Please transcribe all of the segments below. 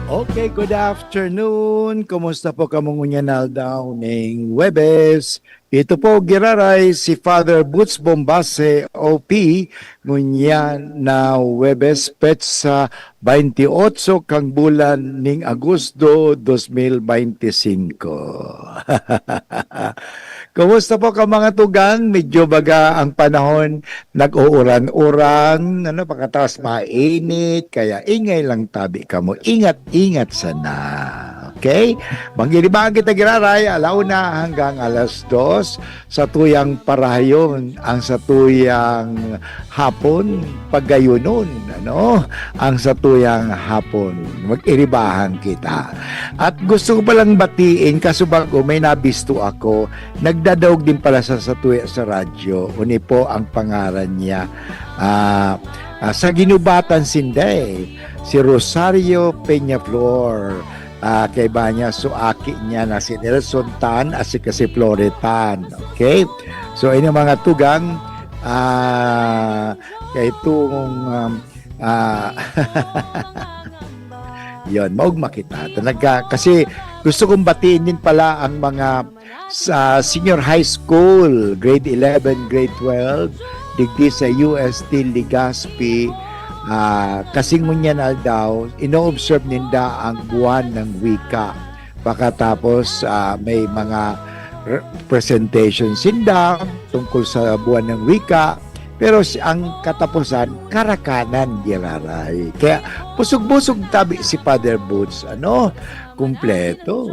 Okay, good afternoon. Kumusta po kamungunyanal daw ng Webes? Ito po giraray si Father Boots Bombase OP ngunyan na Webes petsa 28 kang bulan ning Agosto 2025. Kumusta po ka mga tugang? Medyo baga ang panahon, nag-uuran-uran, pagkatapos mainit, kaya ingay lang tabi ka mo. Ingat-ingat sana. Okay? Manggilibahan kita giraray, alauna hanggang alas 2 sa tuyang parayon, ang sa tuyang hapon, paggayunon, ang sa tuyang hapon. Mag-iribahan kita. At gusto ko palang batiin, kasubago may nabisto ako, nagdadaog din pala sa tuya sa radyo. Uni po ang pangalan niya. Sa Ginubatan Sinday, si Rosario Peñaflor. Kay Banya suaki niya na si Nelson Tan at si kasi Floretan. Okay? So, ini mga tugang kay itong yon, maugma kita. Talaga, kasi gusto kong batiin din pala ang mga sa senior high school, grade 11, grade 12, digdi sa UST Legazpi, kasing ngunyan daw, ino-observe ninda ang buwan ng wika. Pagkatapos may mga presentation sinda tungkol sa buwan ng wika. Pero ang katapusan, karakanan giraray. Kaya busog-busog tabi si Father Boots. Kumpleto.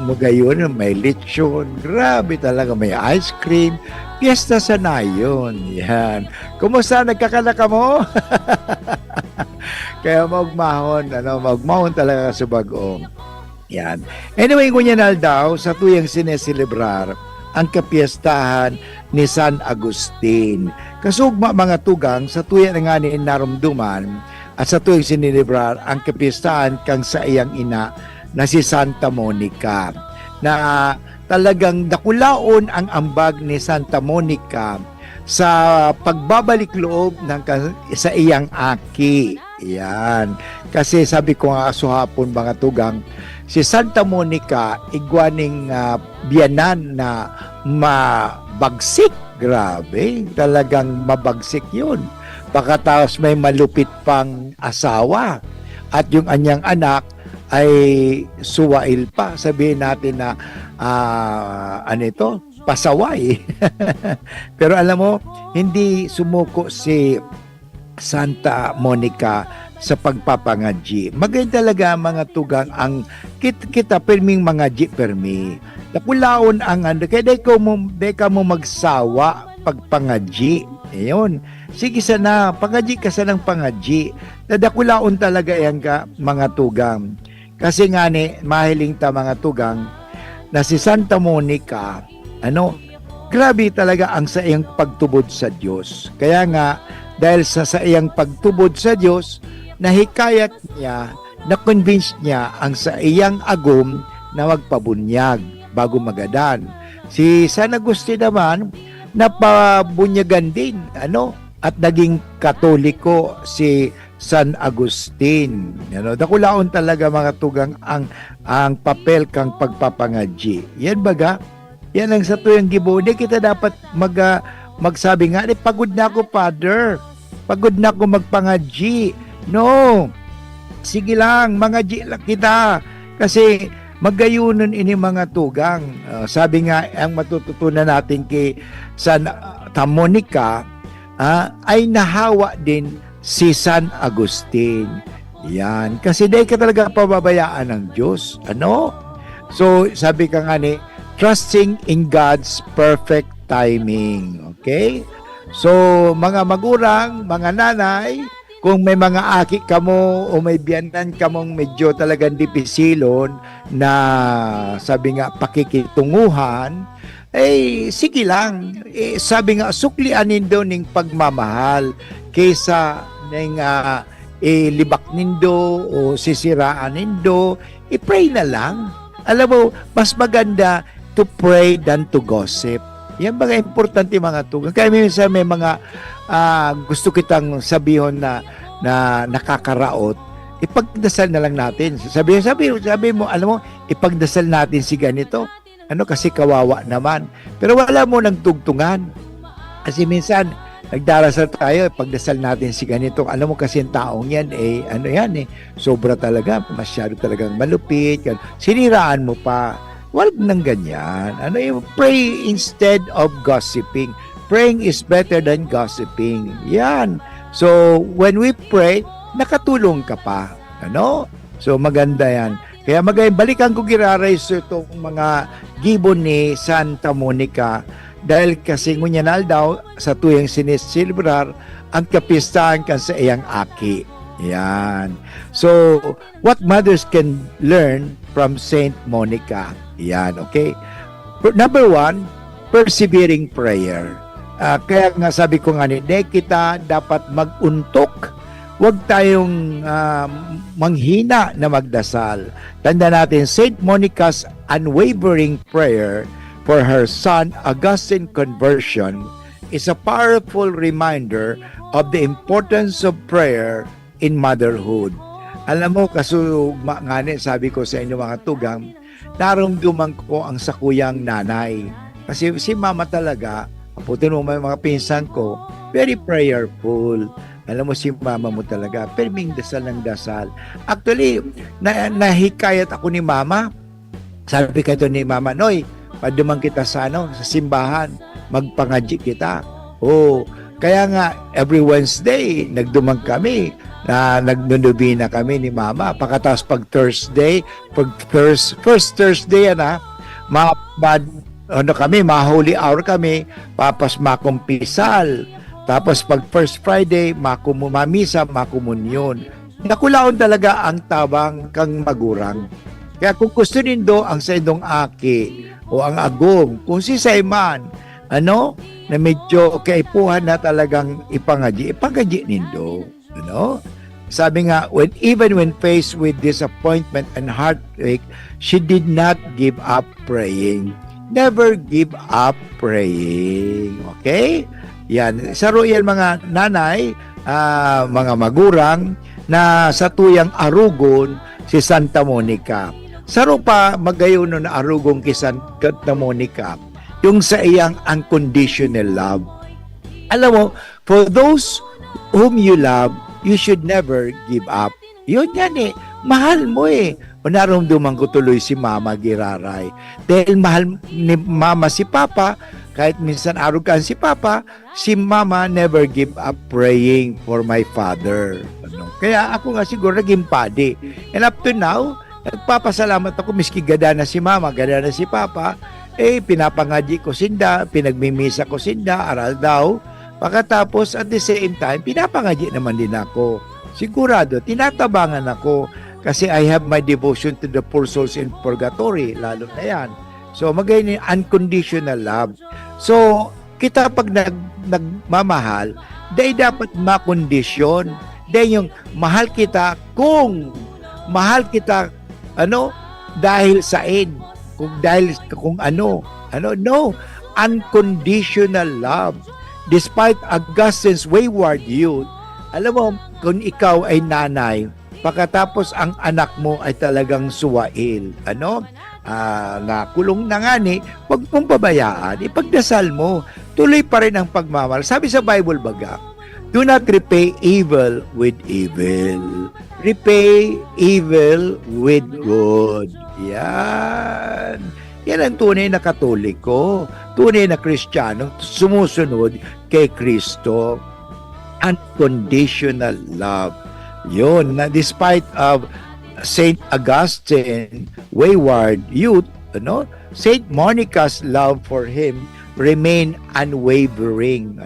Magayon, may lechon. Grabe talaga, may ice cream. Fiesta sa nayon. Yan. Kumusta? Nagkakalaka mo? Kaya magmahon talaga sa bagong. Yan. Anyway, kunyanal daw, sa tuyang sineselebrar, ang kapiestahan ni San Agustin. Kasugma mga tugang sa tuya nga ni narumduman at sa tuyang sinilibrar ang kapistahan kang sa iyang ina na si Santa Monica, na talagang dakulaon ang ambag ni Santa Monica sa pagbabalik loob ng sa iyang aki. Yan. Kasi sabi ko nga hapon mga tugang, si Santa Monica igwaning biyanan na mabagsik. Grabe, talagang mabagsik yun. Pagkatapos may malupit pang asawa at yung anyang anak ay suwail pa. Sabihin natin na pasaway. Pero alam mo, hindi sumuko si Santa Monica sa pagpapangadji. Maganda talaga mga tugang ang kita perming mga ji permi. Nakulaon ang kaya day ka mo magsawa pagpangadji. Ayun. Sige sana, pangadji ka sanang pangadji. Nadakulaon talaga yan ka mga tugang. Kasi nga ni, mahiling ta mga tugang, na si Santa Monica, grabe talaga ang sa iyang pagtubod sa Diyos. Kaya nga, dahil sa iyang pagtubod sa Diyos, nahikayat niya, na-convince niya ang sa iyang agom na magpabunyag bago magadan. Si San Agustin naman, napabunyagan din, at naging Katoliko si San Agustin. Dakulaon talaga mga tugang ang papel kang pagpapangadji. Yan baga, yan ang sa tuyang gibo. Hindi kita dapat magsabi nga, pagod na ako, Father. Pagod na ako magpangadji. No. Sige lang, mangadji lang kita. Kasi magayunon ini mga tugang. Sabi nga, ang matututunan natin kay Santa Monica, ay nahawa din si San Agustin. Yan. Kasi dahil ka talaga pababayaan ng Diyos. So, sabi ka nga ni, trusting in God's perfect timing. Okay? So, mga magurang, mga nanay, kung may mga aki ka mo o may biyanan ka mong medyo talagang dipisilon na sabi nga pakikitunguhan, sige lang. Sabi nga, suklianin daw ning pagmamahal kaysa ng libak nindo o sisiraan nindo, i-pray na lang. Alam mo, mas maganda to pray than to gossip. Yan mga importante mga tugang. Kaya minsan may mga gusto kitang sabihon na nakakaraot. ipagdasal na lang natin. Sabi mo, alam mo, ipagdasal natin si ganito. Ano, kasi kawawa naman. Pero wala mo nang tugtungan. Kasi minsan, nagdarasal tayo, pagdasal natin si ganito. Alam mo kasi yung taong yan, ano yan sobra talaga, masyado talagang malupit. Siniraan mo pa. Wag nang ganyan. Ano yung pray instead of gossiping. Praying is better than gossiping. Yan. So, when we pray, nakatulong ka pa. Ano? So, maganda yan. Kaya balikan ko giraray itong mga gibon ni Santa Monica dahil kasi ngunyanal daw sa tuyang sinisilbrar ang kapistahan kan sa iyang aki. Yan. So, what mothers can learn from Saint Monica? Yan, okay? Number 1, persevering prayer. Kaya nga sabi ko nga hindi kita dapat maguntok. Huwag tayong manghina na magdasal. Tanda natin, Saint Monica's unwavering prayer for her son Augustine's conversion is a powerful reminder of the importance of prayer in motherhood. Alam mo, sabi ko sa inyo mga tugang, naramdaman ko ang sakuyang nanay. Kasi si mama talaga, kaputin mo mga pinsan ko, very prayerful. Alam mo si mama mo talaga, perming dasal ng dasal. Actually, nahikayat ako ni mama. Sabi ko ni mama, Noy, padumang kita sa simbahan, magpangadji kita. Kaya nga, every Wednesday, nagdumang kami, nagnunubina kami ni mama. Pagkatapos pag Thursday, first Thursday ma-holy hour kami, papas makumpisal. Tapos pag first Friday, mamisa, makumunyon. Nakulaon talaga ang tabang kang magurang. Kaya kung gusto nindo ang sa indong aki o ang agong, kung si Simon, na medyo kaipuhan na talagang ipangaji nindo. Sabi nga, even when faced with disappointment and heartache, she did not give up praying. Never give up praying. Okay? Yan. Saro yan mga nanay, mga magurang na sa tuyang arugon si Santa Monica. Saro pa magayon na arugong kay Santa Monica yung sa iyang unconditional love. Alam mo, for those whom you love, you should never give up. Yun yan mahal mo Naramdaman ko tuloy si Mama Giraray. Dahil mahal ni Mama si Papa, kahit minsan arugan si Papa, si Mama never give up praying for my father. Kaya ako nga siguro naging padi. And up to now, nagpapasalamat ako miski gada na si Mama, gada na si Papa, pinapangaji ko sinda, pinagmimisa ko sinda, aral daw. Pagkatapos at the same time, pinapangaji naman din ako. Sigurado, tinatabangan ako. Kasi I have my devotion to the poor souls in purgatory, lalo na yan. So, magayon yung unconditional love. So, kita pag nagmamahal, dahil dapat makondisyon. Dahil yung mahal kita kung mahal kita, dahil sain. Kung ano. No. Unconditional love. Despite Augustine's wayward youth, alam mo, kung ikaw ay nanay, pagkatapos ang anak mo ay talagang suwail, nakulong na nga huwag mong pabayaan, ipagdasal mo, tuloy pa rin ang pagmamahal. Sabi sa Bible baga, do not repay evil with evil. Repay evil with good. Yan. Yan ang tunay na Katoliko, tunay na Kristiyano, sumusunod kay Kristo. Unconditional love. Yun, na despite of Saint Augustine wayward youth, Saint Monica's love for him remained unwavering.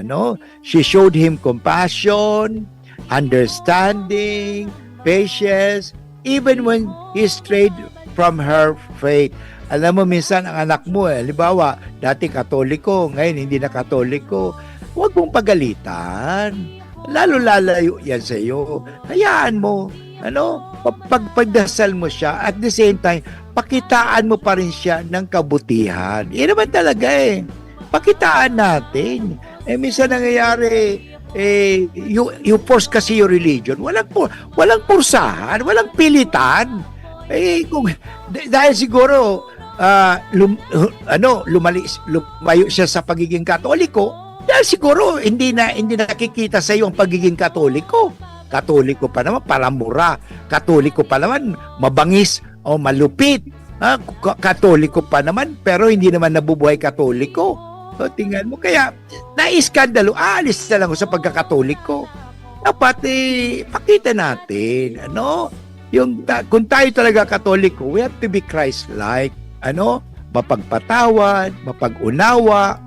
She showed him compassion, understanding, patience, even when he strayed from her faith. Alam mo, minsan ang anak mo, halimbawa, dati Katoliko, ngayon hindi na Katoliko, huwag mong pagalitan. Lalo lalayo yan sa iyo. Hayaan mo, pagdasal mo siya, at the same time, pakitaan mo pa rin siya ng kabutihan. Yan naman talaga pakitaan natin. Minsan nangyayari, you force kasi your religion. Walang pursahan, walang pilitan. Dahil siguro lumayo siya sa pagiging Katoliko, dahil siguro hindi nakikita sa iyo ang pagiging Katoliko. Katoliko pa naman palamura. Katoliko pa naman mabangis o malupit. Katoliko pa naman pero hindi naman nabubuhay Katoliko. So, tingnan mo. Kaya, naiskandalo, alis na lang ako sa pagkakatoliko. Dapat, pakita natin, kung tayo talaga Katoliko, we have to be Christ-like, mapagpatawad, mapag-unawa,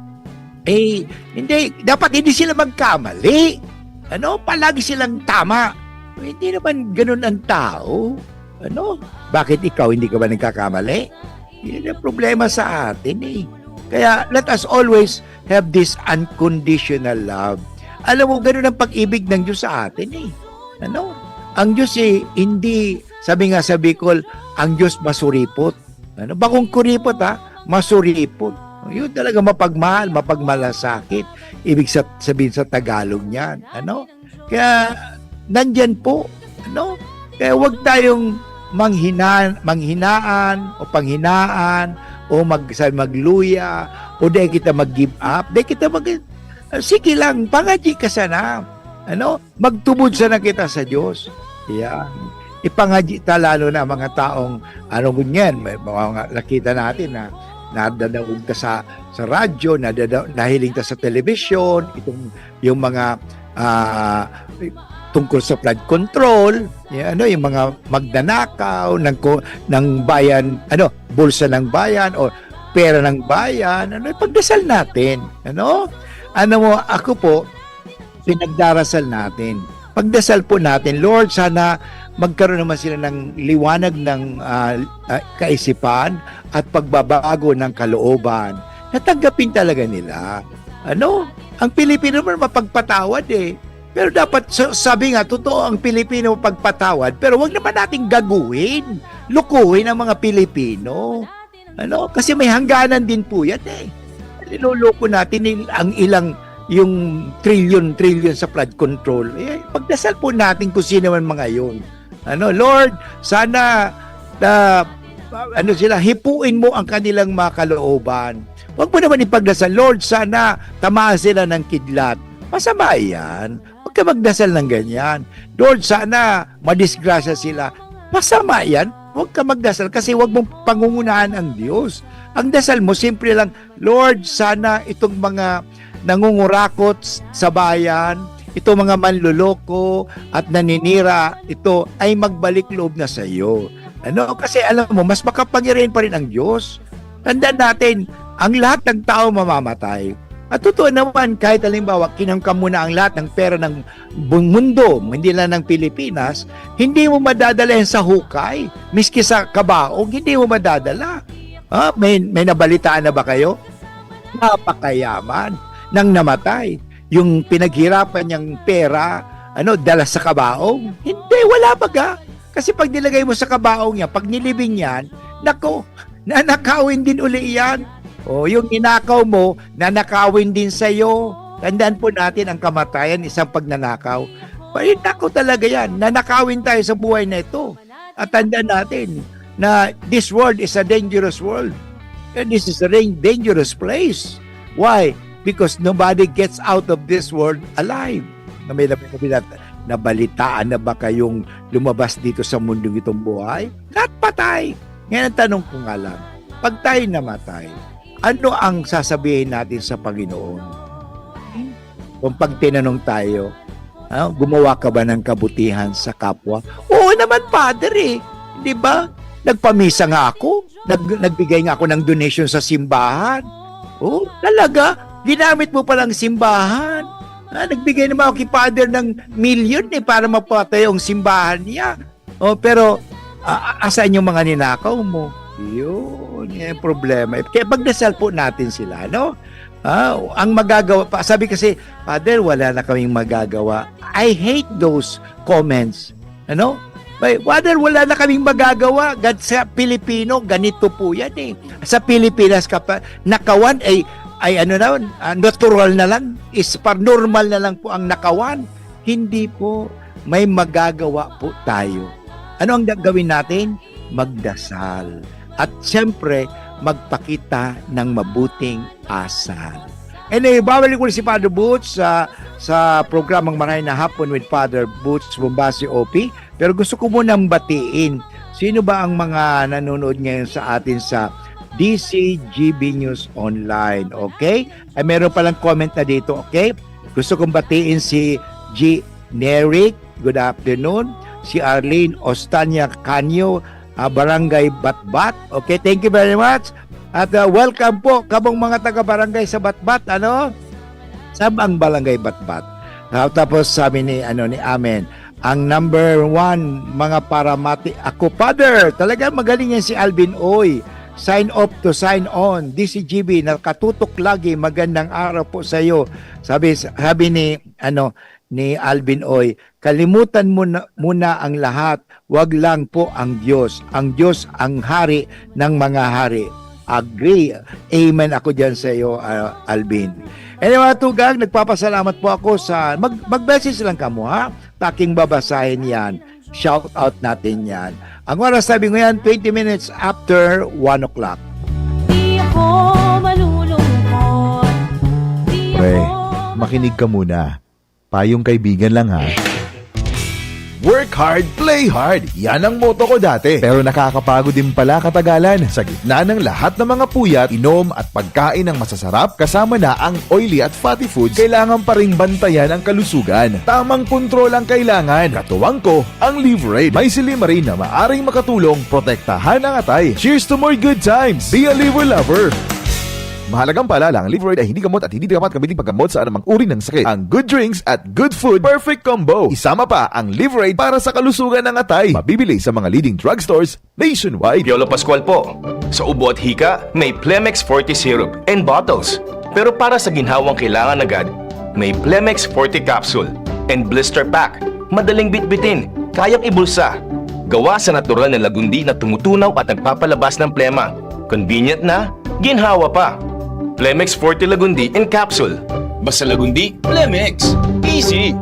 dapat hindi sila magkamali, palagi silang tama. Hindi naman ganun ang tao, bakit ikaw hindi ka ba nagkakamali? Yan ang problema sa atin, Kaya let us always have this unconditional love. Alam mo, ganun ang pag-ibig ng Diyos sa atin Ang Diyos hindi, sabi nga sa Bicol, ang Diyos masuripot. Bakong kuripot masuripot. Yun talaga mapagmahal, mapagmalasakit. Ibig sabihin sa Tagalog niyan. Kaya nandyan po. Kaya huwag tayong manghinaan o panghinaan o magluya, o di kita mag-give up, di kita sige lang, pangadji ka sana. Magtubod sana kita sa Diyos. Yan. Ipangadji ta lalo na mga taong, ganyan, mga nakita natin na nadadawag ta sa radyo, nahiling ta sa television, yung mga tungkol sa flood control, yung mga magnanakaw ng bayan, bulsa ng bayan o pera ng bayan, pagdasal natin. Ako po, pinagdarasal natin. Pagdasal po natin, Lord, sana magkaroon naman sila ng liwanag ng kaisipan at pagbabago ng kalooban. Natanggapin talaga nila. Ang Pilipino naman mapagpatawad Pero dapat, sabi nga, totoo ang Pilipino pagpatawad, pero wag naman nating gaguhin, lukuhin ang mga Pilipino. Kasi may hangganan din po yan Niloloko natin ang yung trillion sa flood control. Pagdasal po natin kung sino man mga yun. Lord, sana hipuin mo ang kanilang mga kalooban. Wag mo naman ipagdasal, Lord, sana tamaan sila ng kidlat. Masama yan. Huwag ka magdasal ng ganyan. Lord, sana madisgrasya sila. Masama yan. Huwag ka magdasal kasi huwag mong pangungunahan ang Diyos. Ang dasal mo, simple lang, Lord, sana itong mga nangungurakot sa bayan, itong mga manluloko at naninira, ito ay magbalik loob na sa iyo. Kasi alam mo, mas makapangyarihan pa rin ang Diyos. Tandaan natin, ang lahat ng tao mamamatay. At totoo naman, kahit halimbawa, kinangkam mo na ang lahat ng pera ng buong mundo, hindi lang ng Pilipinas, hindi mo madadala yan sa hukay. Miski sa kabaong, hindi mo madadala. May nabalitaan na ba kayo? Napakayaman nang namatay. Yung pinaghirapan niyang pera, dala sa kabaong? Hindi, wala baga. Kasi pag nilagay mo sa kabaong niya, pag nilibing yan, nanakawin din uli yan. Yung inakaw mo, nanakawin din sa iyo. Tandaan po natin ang kamatayan, isang pagnanakaw. Nakaw talaga yan. Nanakawin tayo sa buhay na ito. At tandaan natin na this world is a dangerous world. And this is a dangerous place. Why? Because nobody gets out of this world alive. Nabalitaan na ba kayong lumabas dito sa mundong itong buhay? Lahat patay. Ngayon ang tanong ko nga lang, pag tayo namatay, ano ang sasabihin natin sa Panginoon? Kung pag tinanong tayo, gumawa ka ba ng kabutihan sa kapwa? Oo naman, Father Di ba? Nagpamisa nga ako. Nagbigay nga ako ng donation sa simbahan. Talaga? Ginamit mo palang simbahan. Nagbigay naman ako kay Father ng milyon para mapatay ang simbahan niya. Pero asaan yung mga ninakaw mo? Yun yung problema. Kaya pagdasal po natin sila, ang magagawa, sabi kasi, Father, wala na kaming magagawa. I hate those comments. Father, wala na kaming magagawa. Sa Pilipino, ganito po yan Sa Pilipinas, nakawan ay ay ano na, natural na lang, is normal na lang po ang nakawan. Hindi po, may magagawa po tayo. Ano ang gagawin natin? Magdasal. At siyempre, magpakita ng mabuting asal. Anyway, babalik ko si Father Boots sa programang Marahay na Hapon with Father Boots Bombasi OP. Pero gusto ko munang batiin. Sino ba ang mga nanonood ngayon sa atin sa DCGB News Online? Okay? Ay meron palang comment na dito. Okay? Gusto kong batiin si G. Neric. Good afternoon. Si Arlene Ostanya Canyo, Barangay Batbat. Okay, thank you very much. At welcome po kabong mga taga-barangay sa Batbat, ano? Sabang Barangay Batbat. Tapos sabi ni Amen, ang number 1 mga paramati ako, Father. Talaga magaling yan si Alvin Oy. Sign up to sign on. DCGB nakatutok lagi. Magandang araw po sa iyo. Sabi ni Alvin Oy, kalimutan mo muna ang lahat. Wag lang po ang Diyos. Ang Diyos ang hari ng mga hari. Agree. Amen ako dyan sa iyo, Alvin. Anyway, mga tugang, nagpapasalamat po ako sa... Mag-message lang kamo, ha? Taking babasahin yan. Shout out natin yan. Ang oras sabi ko yan, 20 minutes after 1 o'clock. Di ako malulungkot. Pre, makinig ka muna. Payong kaibigan lang ha. Work hard, play hard. Yan ang motto ko dati. Pero nakakapagod din pala katagalan. Sa gitna ng lahat ng mga puyat, inom at pagkain ng masasarap, kasama na ang oily at fatty foods, kailangan pa ring bantayan ang kalusugan. Tamang kontrol ang kailangan. Katuwang ko, ang Liverade. May silimarin na maaring makatulong protektahan ang atay. Cheers to more good times. Be a liver lover. Mahalagang paalala, ang Liverade ay hindi gamot at hindi dapat gamitin paggamot sa anumang uri ng sakit. Ang good drinks at good food, perfect combo. Isama pa ang Liverade para sa kalusugan ng atay. Mabibili sa mga leading drugstores nationwide. Piolo Pascual po. Sa ubo at hika, may Plemex Forte Syrup and bottles. Pero para sa ginhawang kailangan agad, may Plemex Forte Capsule and Blister Pack. Madaling bitbitin, kayang ibulsa. Gawa sa natural na lagundi na tumutunaw at nagpapalabas ng plema. Convenient na, ginhawa pa. Plemex Forte Lagundi in Capsule. Basta Lagundi, Plemex. Easy!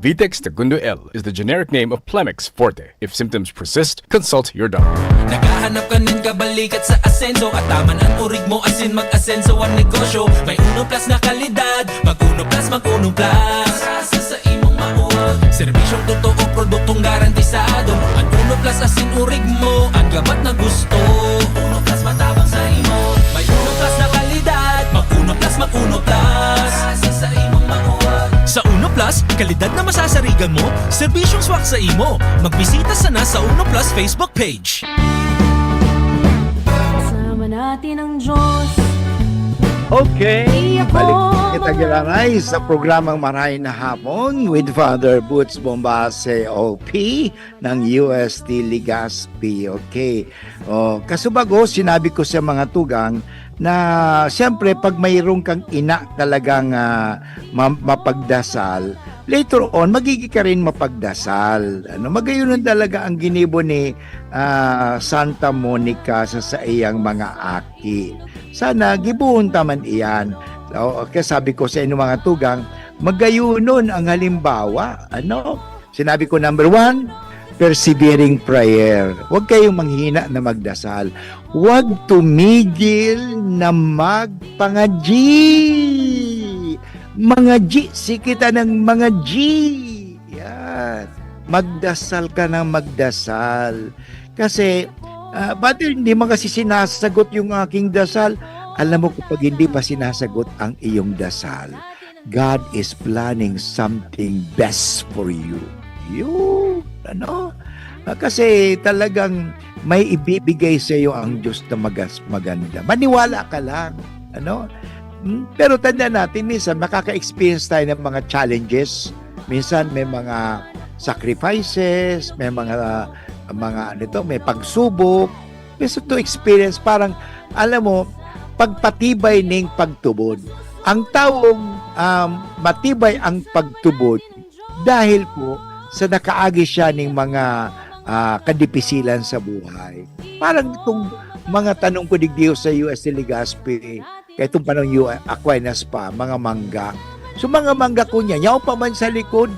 Vitex Segundo L is the generic name of Plemex Forte. If symptoms persist, consult your doctor. Naghahanap ka ng kabalikat sa asenso at taman ang urig mo asin mag-asenso ang negosyo. May Uno Plus na kalidad, mag-Uno Plus, mag-Uno Plus. Asa sa imong mauwag, serbisyong totoo, produktong garantisado. Ang Uno Plus asin urig mo, ang gabat na gusto. Uno Plus matabang sa imo. May Uno Plus na kalidad, mag-Uno Plus, mag-Uno Plus. Asa sa imong mauwag. Sa Uno Plus, kalidad na masasarigan mo, serbisyong swak sa imo. Magbisita sana sa Uno Plus Facebook page. Kasama natin ang Diyos. Okay, balik kita giranay sa programang Marahay na Hapon with Father Boots Bombase OP ng UST Legazpi. Okay, kasubago sinabi ko sa mga tugang na siyempre pag mayroon kang ina talagang mapagdasal, later on magiging ka rin mapagdasal. Magayon talaga ang ginibo ni Santa Monica sa iyang mga aki. Sana gibuhon taman iyan. Kaya sabi ko sa inyo mga tugang, magayunon ang halimbawa. Sinabi ko number 1, persevering prayer. Huwag kayong manghina na magdasal. Huwag tumigil na magpangaji. Mga G, sikita ng mga G. Yan. Magdasal ka ng magdasal. Kasi, ba't hindi mo kasi sinasagot yung aking dasal? Alam mo, kapag hindi pa sinasagot ang iyong dasal, God is planning something best for you. Kasi talagang may ibibigay sa iyo ang Diyos na maganda. Maniwala ka lang. Pero tanda natin, minsan makaka-experience tayo ng mga challenges. Minsan may mga sacrifices, may may pagsubok. Gusto to experience, parang, alam mo, pagpatibay ng pagtubod. Ang taong matibay ang pagtubod dahil po sa nakaagi siya ng mga kadipisilan sa buhay. Parang itong mga tanong ko digdiyo sa UST Legazpi, Kaya itong panahon yung Aquinas pa, mga mangga. So mga mangga ko niya, yaw pa man sa likod.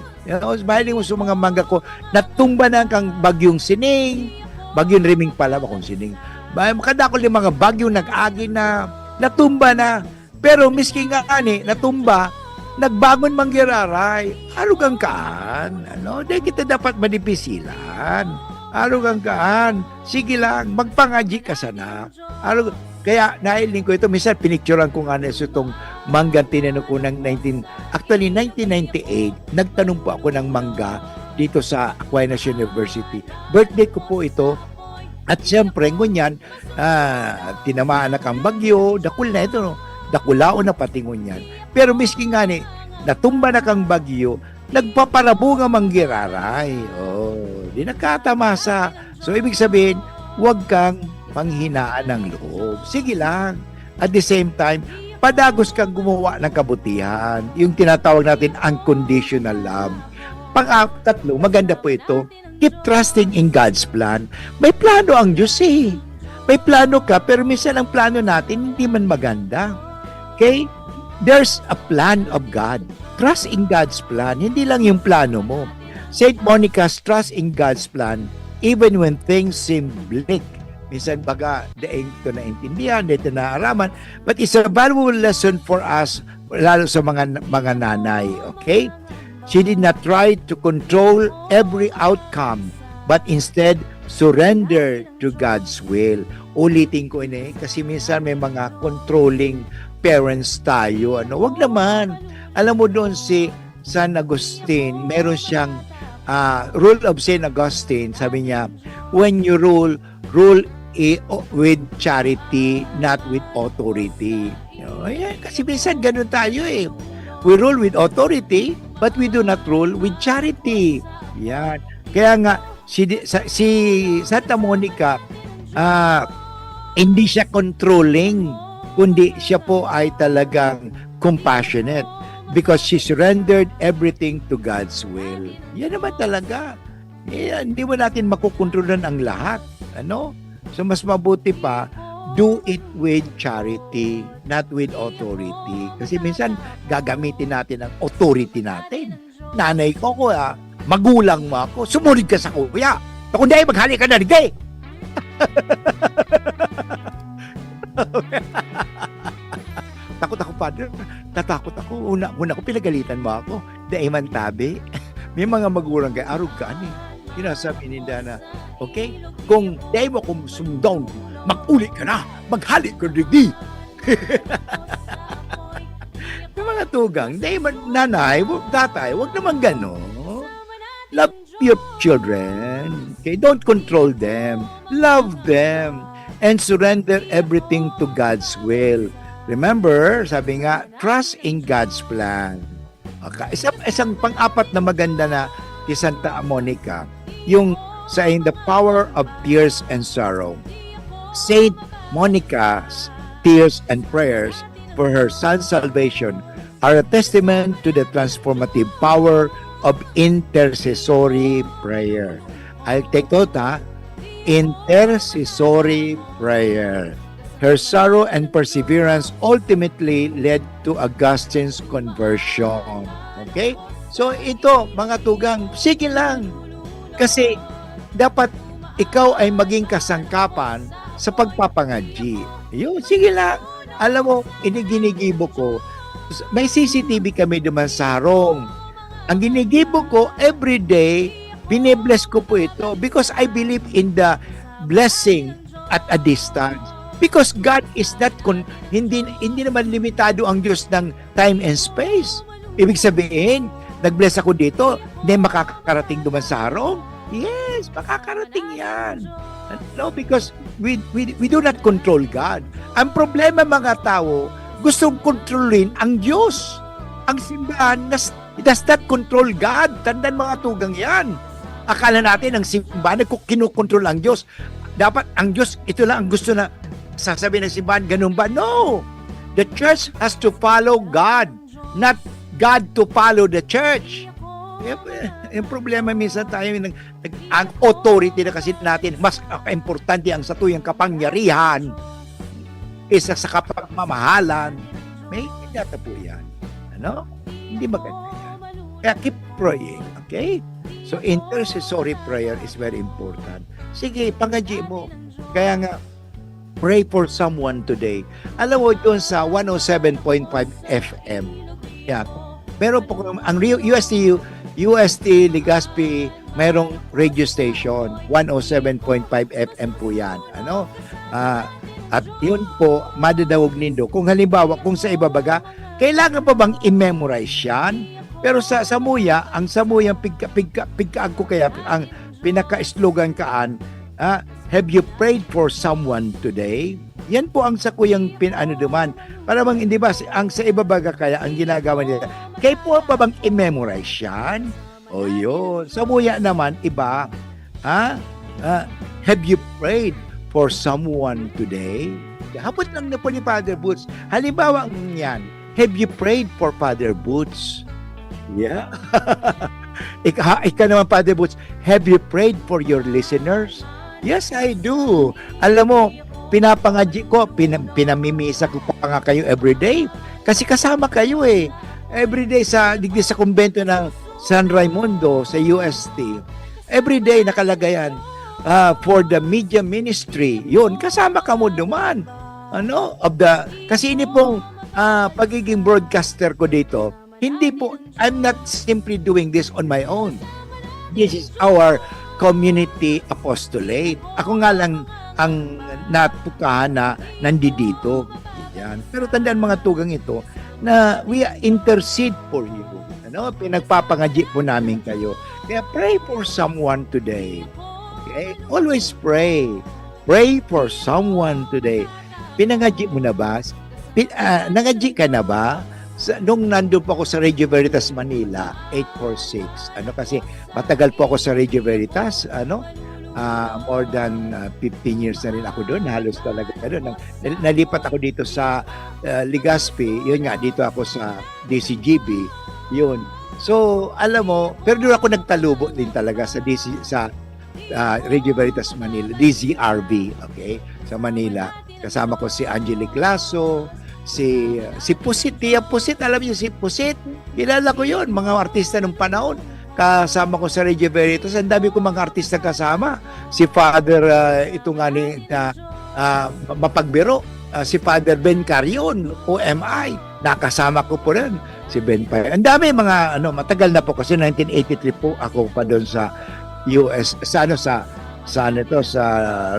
Mahiling mo sa mga mangga ko, natumba na kang bagyong sining, bagyong riming pala, bakong sining. Makadakol yung mga bagyong nag-agi na, natumba na. Pero miski nga ani, natumba, nagbangon manggiraray. Arugang kaan. Dahil kita dapat manipisilan. Arugang kaan. Sige lang, magpangaji ka sana. Kaya nahiling ko ito, minsan pinicturean ko nga na itong manggang tinanong ko ng 1998, nagtanong po ako ng mangga dito sa Aquinas University. Birthday ko po ito. At siyempre, ngunyan, tinamaan na kang bagyo, dakul na ito, no? Dakulao na pati ngunyan. Pero miski nga ni, natumba na kang bagyo, nagpaparabunga manggiraray. Di nakatamasa. So, ibig sabihin, huwag kang panghinaan ng loob. Sige lang. At the same time, padagos kang gumawa ng kabutihan. Yung tinatawag natin unconditional love. Pang-tatlo, maganda po ito, keep trusting in God's plan. May plano ang Diyos eh. May plano ka, pero minsan ang plano natin hindi man maganda. Okay? There's a plan of God. Trust in God's plan. Hindi lang yung plano mo. Saint Monica's trust in God's plan even when things seem bleak. Minsan baga, daing ito naintindihan, dito naaraman, but it's a valuable lesson for us, lalo sa mga nanay, okay? She did not try to control every outcome, but instead, surrender to God's will. Ulitin ko ini, kasi minsan may mga controlling parents tayo. Wag naman. Alam mo doon si San Agustin, meron siyang rule of Saint Augustine, sabi niya, when you rule with charity, not with authority. Kasi minsan ganun tayo eh. We rule with authority, but we do not rule with charity. Yan. Kaya nga, si Santa Monica, hindi siya controlling, kundi siya po ay talagang compassionate because she surrendered everything to God's will. Yan naman talaga. Hindi mo natin makukontrolan ang lahat. So mas mabuti pa, do it with charity, not with authority. Kasi minsan, gagamitin natin ang authority natin. Nanay ko magulang mo ako, sumunod ka sa kuya. Kung di, maghali ka na, hindi. Takot ako, Father. Tatakot ako. Una ko, pinagalitan mo ako. Dahil man tabi. May mga magulang kay arug ka, Sinasabi ni Dana, okay? Kung di mo kong sumdong, mag-uli ka na, maghali ka digdi. Yung mga tugang, di man nanay, tatay, wag naman gano'n. Love your children. Okay? Don't control them. Love them. And surrender everything to God's will. Remember, sabi nga, trust in God's plan. Okay? Isang pang-apat na maganda na kay Santa Monica, yung saying the power of tears and sorrow. Saint Monica's tears and prayers for her son's salvation are a testament to the transformative power of intercessory prayer. I'll take note, intercessory prayer. Her sorrow and perseverance ultimately led to Augustine's conversion. Okay? So ito, mga tugang, sige lang. Kasi dapat ikaw ay maging kasangkapan sa pagpapangadji. Yun, sige lang. Alam mo, ginigibo ko, may CCTV kami naman sa harong. Ang ginigibo ko, every day, binibless ko po ito because I believe in the blessing at a distance. Because God is not, hindi naman limitado ang Diyos ng time and space. Ibig sabihin, nag-bless ako dito, hindi makakarating duman sa harong. Yes, makakarating yan. No, because we do not control God. Ang problema mga tao, gustong kontrolin ang Diyos. Ang simbahan does not control God. Tandaan mga tugang yan. Akala natin ang simbahan kinukontrol ang Diyos. Dapat ang Diyos, ito lang ang gusto na sasabihin ng simbahan, ganun ba? No! The church has to follow God, not God to follow the church. Yung problema minsan tayo, ang authority na kasi natin, mas importante ang satuyang kapangyarihan. isa sa kapagmamahalan, may data po yan. Ano? Hindi maganda yan. Kaya keep praying, okay? So, intercessory prayer is very important. Sige, pangadji mo. Kaya nga, pray for someone today. Alam mo, doon sa 107.5 FM. Yan. Meron po, ang UST Legazpi, mayroong radio station. 107.5 FM po yan. Ano? At yun po, madadawag nindo. Kung halimbawa, kung sa ibabaga, kailangan pa bang i-memorize yan? Pero sa Samuya, ang Samuyang pigkaan ko kaya, ang pinaka-slogan kaan, have you prayed for someone today? Yan po ang sa kuyang duman. Para bang, hindi ba, ang sa ibabaga kaya, ang ginagawa nila, kayo po pa bang i-memorize yan? O yun. Samuya naman, iba, have you prayed for someone today? Hapot lang na po ni Father Boots. Halimbawa yan, have you prayed for Father Boots? Yeah. Ika naman, Father Boots, have you prayed for your listeners? Yes, I do. Alam mo, pinapangadji ko, pinamimisa ko pa nga kayo everyday. Kasi kasama kayo eh. Everyday sa kumbento ng San Raimundo sa UST. Everyday nakalagayan for the media ministry. Yun, kasama ka mo duman. Ano? Kasi ini pong pagiging broadcaster ko dito, hindi po, I'm not simply doing this on my own. This is our community apostolate. Ako nga lang ang natukahan na nandito. Yan. Pero tandaan mga tugang ito na we intercede for you. Ano? Pinagpapangadji po namin kayo. Kaya pray for someone today. Okay? Always pray. Pray for someone today. Pinangadji mo na ba? Nangadji ka na ba? Nung nandun po ako sa Radio Veritas Manila, 846. Kasi matagal po ako sa Radio Veritas, more than 15 years na rin ako doon, halos talaga doon. Nalipat ako dito sa Legazpi, yun nga, dito ako sa DCGB, yun. So, alam mo, pero doon ako nagtalubo din talaga sa Radio Veritas Manila, DZRB, okay, sa Manila. Kasama ko si Angelique Lasso, si Pusit, Tia Pusit, alam niyo si Pusit, kilala ko yun, mga artista ng panahon, kasama ko sa Radio Veritas, ang dami ko mga artista kasama, si Father, ito nga ni, mapagbiro, si Father Ben Carion, OMI, nakasama ko po rin, si Ben Pay, ang dami mga, matagal na po, kasi 1983 po, ako pa doon sa US, sa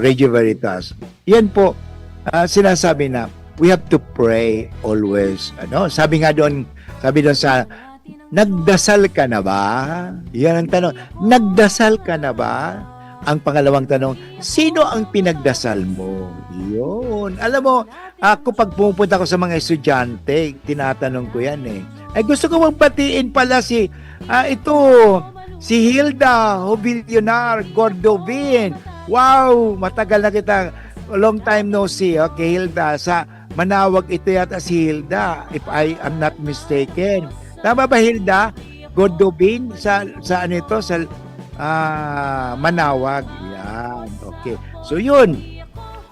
Radio Veritas, yan po, sinasabi na, we have to pray always. Sabi doon sa, nagdasal ka na ba? Yan ang tanong. Nagdasal ka na ba? Ang pangalawang tanong, sino ang pinagdasal mo? Yun. Alam mo, ako pag pumupunta ko sa mga estudyante, tinatanong ko yan eh. Ay gusto ko magbatiin pala si Hilda Hobilionar Gordovin. Wow, matagal na kita, long time no see. Okay, Hilda, sa Manawag ito yata si Hilda, if I am not mistaken. Tama ba, Hilda? Gordovin sa Manawag. Yan. Okay. So yun.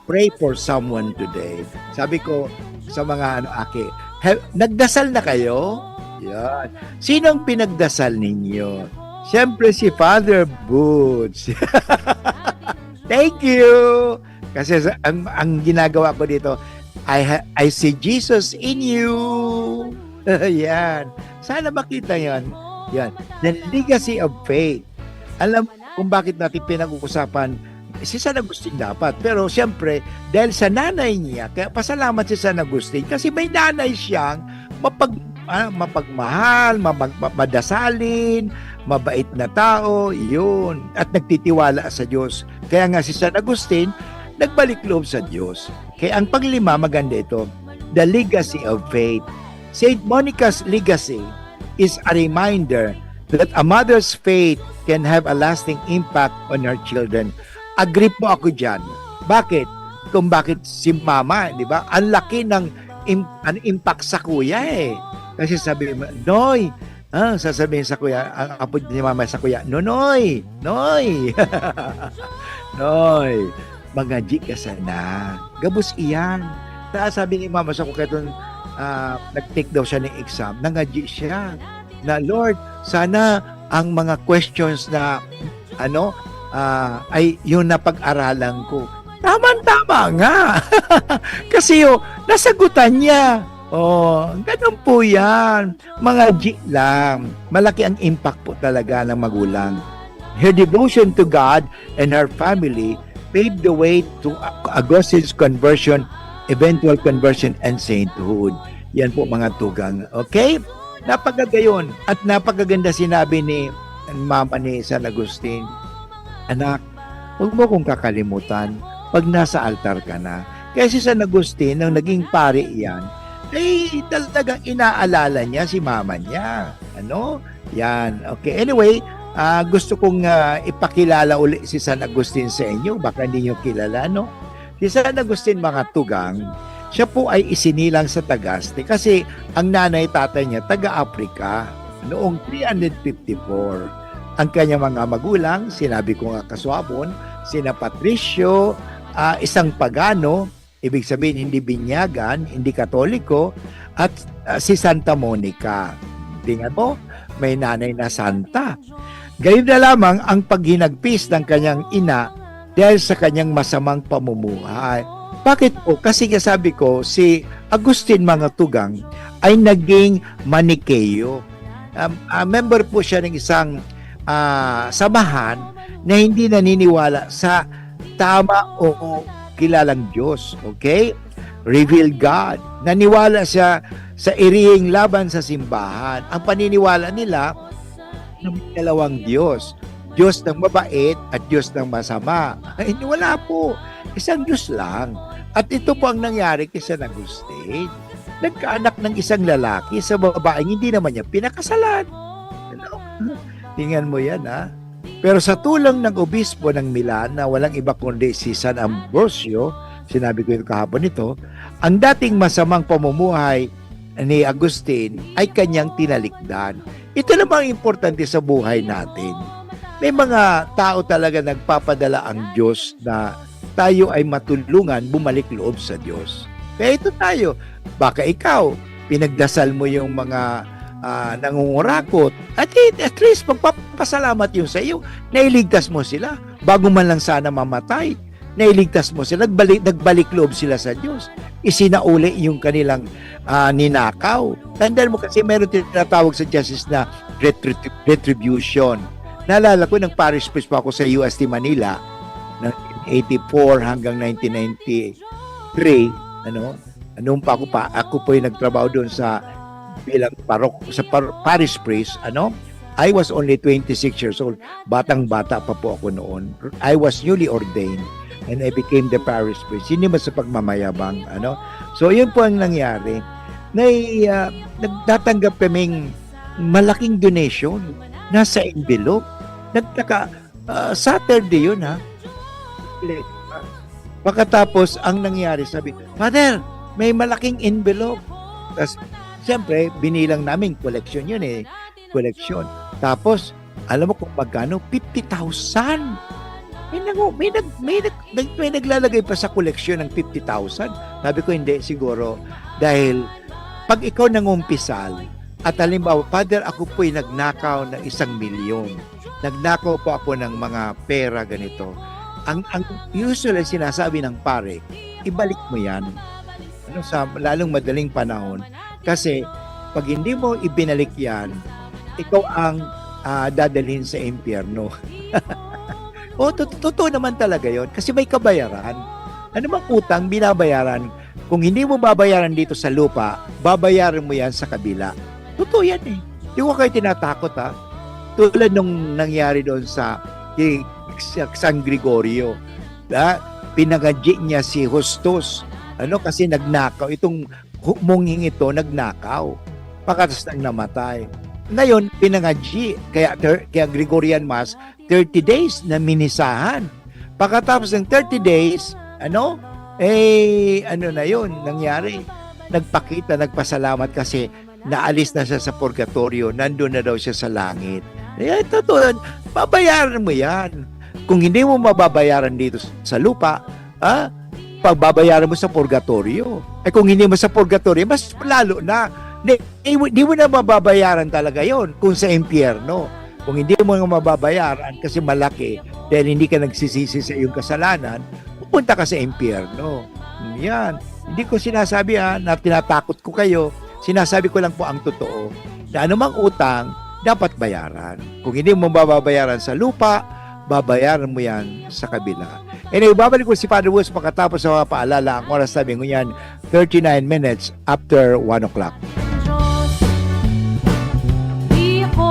Pray for someone today. Sabi ko sa mga nagdasal na kayo? Yan. Sino ang pinagdasal ninyo? Siyempre si Father Boots. Thank you. Kasi ang ginagawa ko dito, I see Jesus in you. Yan. Sana makita yan. Yan. The legacy of faith. Alam kung bakit natin pinag-uusapan si San Agustin dapat. Pero siyempre, dahil sa nanay niya, kaya pasalamat si San Agustin kasi may nanay siyang mapagmahal, madasalin, mabait na tao, yun. At nagtitiwala sa Diyos. Kaya nga si San Agustin, nagbalik loob sa Diyos. Kaya ang panglima, maganda ito, the legacy of faith. Saint Monica's legacy is a reminder that a mother's faith can have a lasting impact on her children. Agree po ako dyan. Bakit? Kung bakit si mama, di ba? Ang laki ng impact sa kuya eh. Kasi sabi mo, Noy, sasabihin sa kuya, ang apo ni mama sa kuya, Noy, Noy, Noy, magaji ka sana. Gabos iyan. sabi ni Mama sa kuketon, nag-take daw siya ng exam, nangadji siya na, Lord, sana ang mga questions na ay yung napag-aralan ko. Tama nga. Kasi nasagutan niya. Ganun po yan. Mga G lang. Malaki ang impact po talaga ng magulang. Her devotion to God and her family paved the way to Augustine's conversion, eventual conversion, and sainthood. Yan po mga tugang. Okay? Napakagayon at napakaganda sinabi ni Mama ni San Agustin, anak, huwag mo kong kakalimutan pag nasa altar ka na. Kaya si San Agustin, nang naging pari yan, ay talagang inaalala niya si mama niya. Yan. Okay. Anyway, gusto kong ipakilala uli si San Agustin sa inyo. Baka hindi nyo kilala, no? Si San Agustin, mga tugang, siya po ay isinilang sa Tagaste kasi ang nanay-tatay niya taga-Afrika noong 354. Ang kanyang mga magulang, sinabi ko nga kaswabon, sina Patricio, isang pagano, ibig sabihin hindi binyagan, hindi katoliko, at si Santa Monica. Tingnan mo, may nanay na santa. Gayun na lamang ang paghinagpis ng kanyang ina dahil sa kanyang masamang pamumuhay. Bakit po? Kasi sabi ko, si Agustin, mga tugang, ay naging Manikeo. Member po siya ng isang samahan na hindi naniniwala sa tama o kilalang Diyos. Okay? Reveal God. Naniwala siya sa irihing laban sa simbahan. Ang paniniwala nila ng dalawang Diyos. Diyos ng mabait at Diyos ng masama. Ay, wala po. Isang Diyos lang. At ito po ang nangyari kay San Agustin. Nagkaanak ng isang lalaki sa babaeng hindi naman niya pinakasalan. Tingnan mo yan, ha? Pero sa tulong ng obispo ng Milan na walang iba kundi si San Ambrosio, sinabi ko yung kahapon ito, ang dating masamang pamumuhay ni Agustin ay kanyang tinalikdan. Ito naman ang importante sa buhay natin. May mga tao talaga nagpapadala ang Diyos na tayo ay matulungan bumalik loob sa Diyos. Kaya ito tayo. Baka ikaw, pinagdasal mo yung mga nangungurakot at least magpapasalamat yun sa iyo. Nailigtas mo sila. Bago man lang sana mamatay, nailigtas mo sila. Nagbalik loob sila sa Diyos. Isinauli yung kanilang ninakaw. Tandaan mo kasi meron tinatawag sa justice na retribution. Naalala ko ng parish priest pa ako sa UST Manila ng 1984 hanggang 1993. Anong pa ako po yung nagtrabaho doon sa bilang parish priest. I was only 26 years old. Batang-bata pa po ako noon. I was newly ordained and I became the parish priest. Hindi man sa pagmamayabang. So, yun po ang nangyari. Nagtatanggap kaming malaking donation. Nasa envelope. Saturday yun, ha? Pagkatapos, ang nangyari, sabi, Father, may malaking envelope. Tapos, siyempre, binilang namin, collection yun eh. Collection. Tapos, alam mo kung magkano? 50,000. May naglalagay pa sa collection ng 50,000. Sabi ko, hindi, siguro. Dahil, pag ikaw nangumpisal, at halimbawa, Father, ako po'y nagnakaw ng 1,000,000. Nagnakaw po ako ng mga pera ganito. Ang usually sinasabi ng pare, ibalik mo yan. Sa lalong madaling panahon. Kasi, pag hindi mo ibinalik yan, ikaw ang dadalhin sa impyerno. Totoo naman talaga yon kasi may kabayaran. Ano bang utang binabayaran? Kung hindi mo babayaran dito sa lupa, babayaran mo yan sa kabila. Totoo yan eh. Hindi ko kayo tinatakot ha. Tulad nung nangyari doon sa San Gregorio. Pinangadji niya si Hustos. Kasi nagnakaw. Itong munghing ito, nagnakaw. Pagkatas nang namatay. Ngayon, pinangadji. Kaya Gregorian Mass, 30 days na minisahan. Pagkatapos ng 30 days, ano na yun, nangyari. Nagpakita, nagpasalamat kasi naalis na siya sa purgatorio, nandun na daw siya sa langit. Totoo, babayaran mo yan. Kung hindi mo mababayaran dito sa lupa, pagbabayaran mo sa purgatorio. Kung hindi mo sa purgatorio, mas lalo na. Di mo na mababayaran talaga yon kung sa impyerno. Kung hindi mo nga mababayaran kasi malaki dahil hindi ka nagsisisi sa iyong kasalanan, pupunta ka sa impyerno. Yan. Hindi ko sinasabi na tinatakot ko kayo. Sinasabi ko lang po ang totoo na anumang utang, dapat bayaran. Kung hindi mo mababayaran sa lupa, babayaran mo yan sa kabila. Anyway, babalik ko si Father Woods pagkatapos sa mga paalala. Ang oras sabi ko yan, 39 minutes after 1 o'clock. Diyos, di ako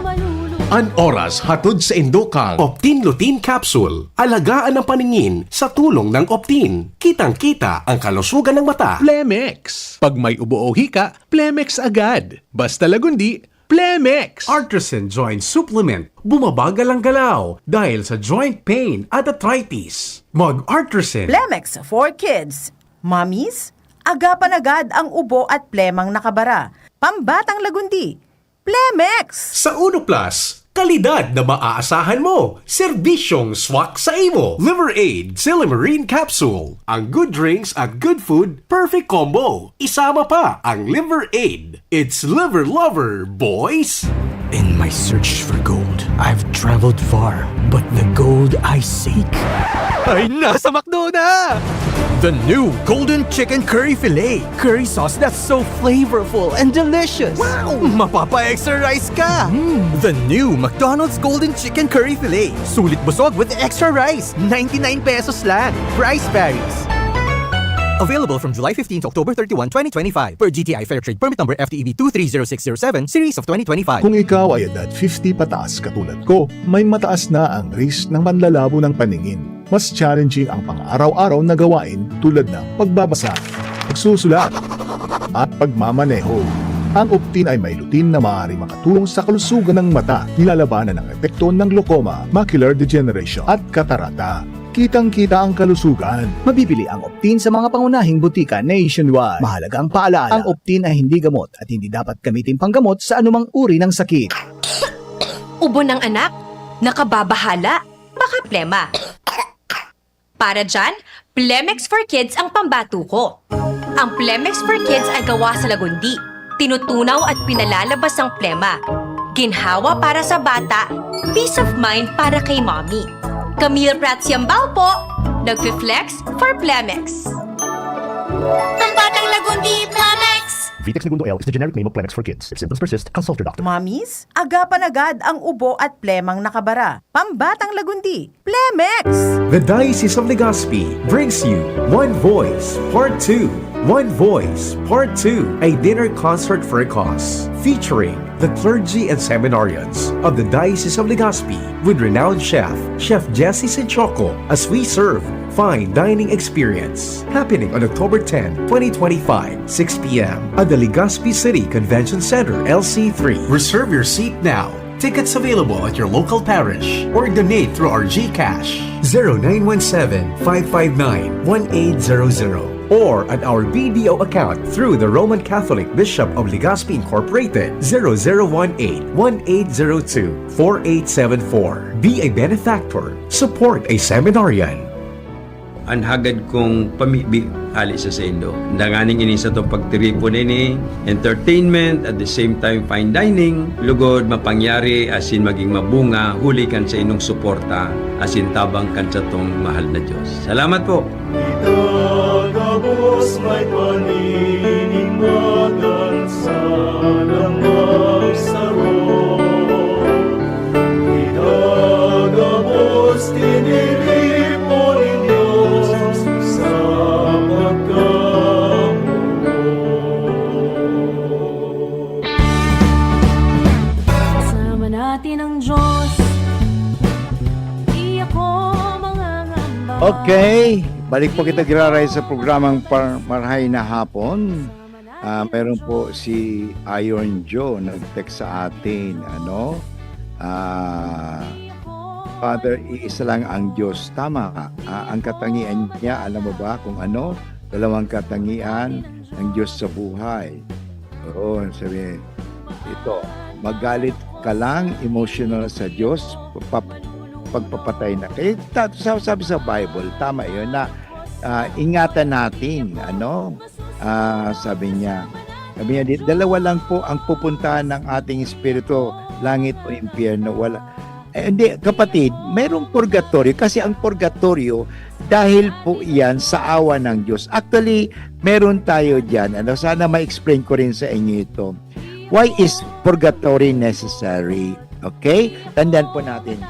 malulungkot. An oras hatod sa Indokang Optin Lutein Capsule. Alagaan ang paningin sa tulong ng Optin. Kitang-kita ang kalusugan ng mata. Plemex. Pag may ubo o hika, Plemex agad. Basta lagundi, Plemex. Artisan Joint Supplement. Bumabagal ang galaw dahil sa joint pain at arthritis. Mag-Artisan. Plemex for kids. Mommies, agapan agad ang ubo at plemang nakabara. Pambatang lagundi. Plemex! Sa Uno Plus, kalidad na maaasahan mo. Serbisyong swak sa imo. Liver Aid Silimarine Capsule. Ang good drinks at good food, perfect combo. Isama pa ang Liver Aid. It's liver lover, boys! In my search for gold, I've traveled far, but the gold I seek ay nasa McDo na! The new Golden Chicken Curry Filet. Curry sauce that's so flavorful and delicious. Wow! Mapapa-extra rice ka! The new McDonald's Golden Chicken Curry Filet. Sulit busog with extra rice. 99 pesos lang. Price varies. Available from July 15 to October 31, 2025 per GTI Fair Trade Permit number FTEB 230607 series of 2025. Kung ikaw ay edad 50 pataas katulad ko, may mataas na ang risk ng panlalabo ng paningin. Mas challenging ang pang-araw-araw na gawain tulad ng pagbabasa, pagsusulat, at pagmamaneho. Ang Optin ay may lutein na maaari makatulong sa kalusugan ng mata, nilalabanan ang epekto ng glaucoma, macular degeneration at katarata. Kitang-kita ang kalusugan. Mabibili ang Optin sa mga pangunahing butika nationwide. Mahalaga ang paalala, ang Optin ay hindi gamot at hindi dapat gamitin panggamot sa anumang uri ng sakit. Ubo ng anak? Nakababahala? Baka plema. Para dyan, Plemex for Kids ang pambato ko. Ang Plemex for Kids ay gawa sa lagundi. Tinutunaw at pinalalabas ang plema. Ginhawa para sa bata, peace of mind para kay mommy. Camille Prats Yambao po, nagfi-flex for Plemex. Pambatang lagundi, Plemex! Vitex Segundo L is the generic name of Plemex for kids. If symptoms persist, consult your doctor. Mommies, agapan agad ang ubo at plemang nakabara. Pambatang lagundi. Plemex! The Diocese of Legazpi brings you One Voice Part 2. One Voice Part 2, a dinner concert for a cause, featuring the clergy and seminarians of the Diocese of Legazpi with renowned chef, Chef Jesse Sinchoco, as we serve fine dining experience happening on October 10, 2025, 6 p.m. at the Legazpi City Convention Center, LC3. Reserve your seat now. Tickets available at your local parish or donate through our GCash 0917-559-1800 or at our BDO account through the Roman Catholic Bishop of Legazpi Incorporated 0018-1802-4874. Be a benefactor. Support a seminarian. Ang hagad kong pamibi ali sa sendo. Danganing ini sa itong pagtiripo nini, entertainment, at the same time fine dining, lugod mapangyari asin maging mabunga, huli kan sa inong suporta, asin tabang kan sa itong mahal na Diyos. Salamat po! Itagabos may paninimbagan sa namagsaro. Itagabos tiniripo ninyo sa pagkamo. Kasama natin ang Diyos, di ako mangangamba. Okay, balik po kita giraray sa programang Marhay na Hapon. Meron po si Iron Joe nag-text sa atin, Father, iisa lang ang Diyos. Tama ka. Ang katangian niya, alam mo ba kung ano? Dalawang katangian ng Diyos sa buhay. Oo, sabi, ito, magalit ka lang, emotional sa Diyos, pagpapatay na. Kaya sabi sa Bible, tama yun na ingatan natin, sabi niya, dalawa lang po ang pupuntahan ng ating espiritu, langit o impyerno. Wala. Hindi, kapatid, mayroong purgatorio kasi ang purgatorio dahil po yan sa awa ng Diyos. Actually, meron tayo dyan. Sana ma-explain ko rin sa inyo ito. Why is purgatory necessary? Okay? Tandaan po natin.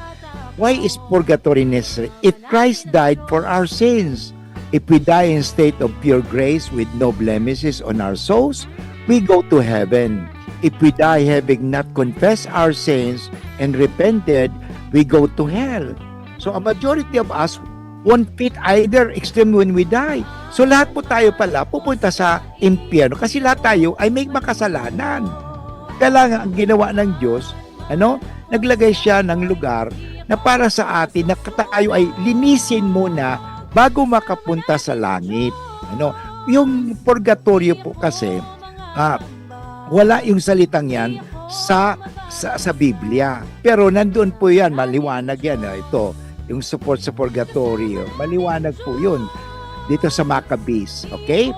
Why is purgatory necessary? If Christ died for our sins, if we die in state of pure grace with no blemishes on our souls, we go to heaven. If we die having not confessed our sins and repented, we go to hell. So a majority of us won't fit either extreme when we die. So lahat po tayo pala pupunta sa impyerno kasi lahat tayo ay may makasalanan. Kaya lang ang ginawa ng Diyos, naglagay siya ng lugar na para sa atin na tayo ay linisin muna bago makapunta sa langit. Yung purgatorio po kasi, wala yung salitang yan sa Biblia. Pero nandoon po yan, maliwanag yan. Ito, yung support sa purgatorio. Maliwanag po yun dito sa Maccabees. Okay?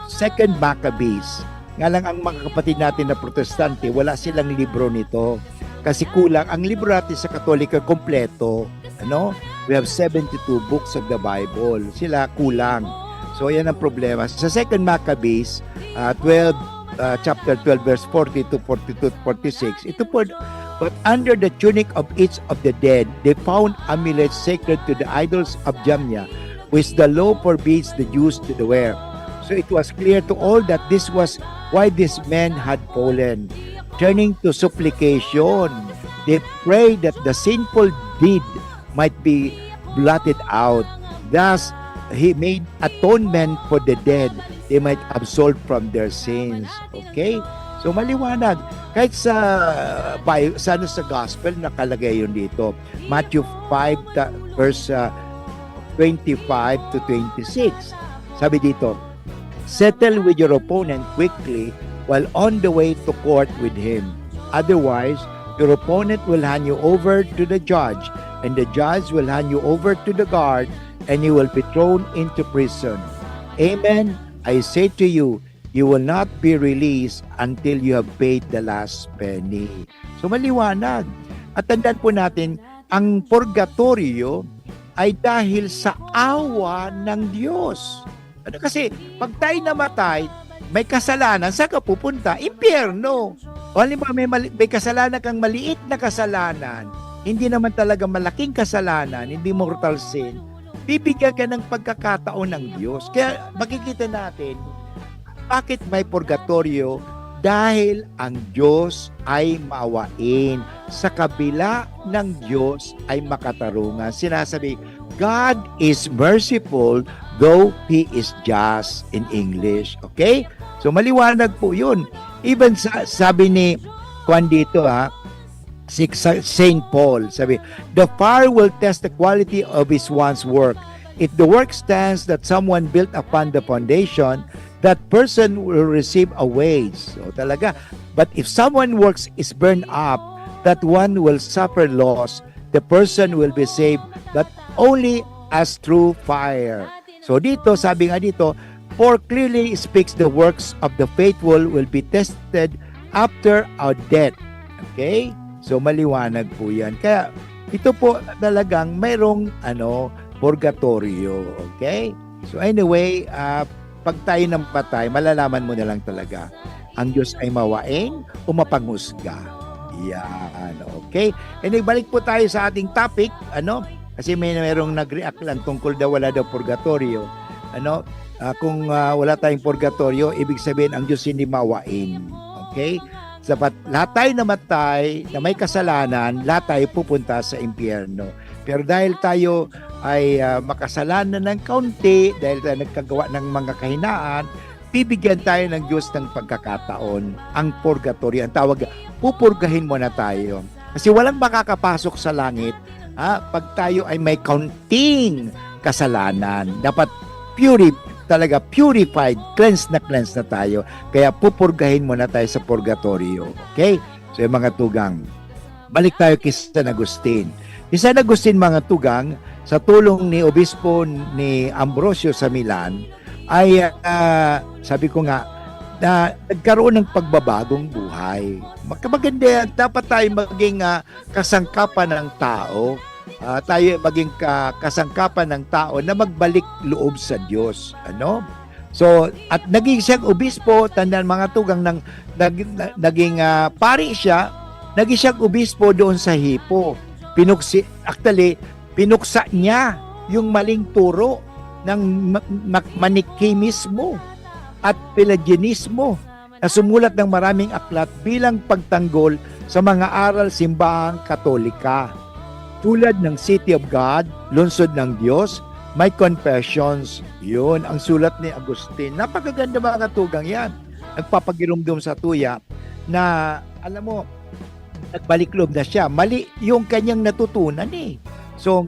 Second Maccabees. Nga lang ang mga kapatid natin na protestante, wala silang libro nito. Kasi kulang. Ang libro natin sa Katolika kompleto. We have 72 books of the Bible. Sila kulang. So yan ang problema. Sa second Maccabees, chapter 12 verse 40 to 42 to 46, ito po, but under the tunic of each of the dead they found amulets sacred to the idols of Jamnia, which the law forbids the Jews to wear. So it was clear to all that this was why these men had fallen. Turning to supplication, they prayed that the sinful deed might be blotted out. Thus he made atonement for the dead, they might absolve from their sins. Okay? So maliwanag. Kahit sa gospel nakalagay yun dito. Matthew 5 verse 25 to 26. Sabi dito, settle with your opponent quickly while on the way to court with him. Otherwise, your opponent will hand you over to the judge, and the judge will hand you over to the guard, and you will be thrown into prison. Amen. I say to you, you will not be released until you have paid the last penny. So maliwanag. At tandaan po natin, ang purgatorio ay dahil sa awa ng Diyos. Kasi pag tayo namatay, may kasalanan, saan ka pupunta? Impyerno. O halimbawa may kasalanan kang maliit na kasalanan, hindi naman talaga malaking kasalanan, hindi mortal sin, bibigyan ka ng pagkakataon ng Diyos. Kaya makikita natin, bakit may purgatorio? Dahil ang Diyos ay maawain. Sa kabila ng Diyos ay makatarungan. Sinasabi, God is merciful though He is just in English. Okay? So maliwanag po yun. Even sabi ni Juan dito, Saint Paul, sabi, the fire will test the quality of his one's work. If the work stands that someone built upon the foundation, that person will receive a wage. So talaga. But if someone works is burned up, that one will suffer loss. The person will be saved, but only as through fire. So dito, sabi nga dito, for clearly speaks the works of the faithful will be tested after our death. Okay? So maliwanag po yan. Kaya ito po talagang mayroong purgatorio. Okay? So anyway, pag tayo namatay, malalaman mo na lang talaga. Ang Diyos ay mawain o mapanghusga. Yan. Okay? And balik po tayo sa ating topic. Kasi mayroong nag-react lang tungkol daw wala daw purgatorio. Kung wala tayong purgatorio, ibig sabihin ang Diyos hindi mawain. Okay? Sapat lahat tayo namatay na may kasalanan, lahat tayo pupunta sa impyerno. Pero dahil tayo ay makasalanan ng kaunti, dahil tayo nagkagawa ng mga kahinaan, bibigyan tayo ng Diyos ng pagkakataon. Ang purgatorio, ang tawag, pupurgahin mo na tayo. Kasi walang makakapasok sa langit pag tayo ay may kaunting kasalanan. Dapat purified, cleansed na tayo. Kaya pupurgahin mo na tayo sa purgatorio. Okay? So yung mga tugang, balik tayo kay San Agustin. Si San Agustin, mga tugang, sa tulong ni Obispo ni Ambrosio sa Milan, ay sabi ko nga, na nagkaroon ng pagbabagong buhay. Maganda yan, dapat tayo maging kasangkapan ng tao. Tayo maging kasangkapan ng tao na magbalik loob sa Diyos. Ano? So, at naging siyang obispo, tandaan mga tugang, naging pari siya, naging siyang obispo doon sa Hippo. Pinuksa niya yung maling turo ng Manichaeismo at Pelagianismo na sumulat ng maraming aklat bilang pagtanggol sa mga aral simbahang Katolika. Tulad ng City of God, Lungsod ng Diyos, My Confessions. Yun, ang sulat ni Agustin. Napakaganda mga katugang yan. Nagpapagirumdum sa tuya na, alam mo, nagbalik loob na siya. Mali yung kanyang natutunan eh. So,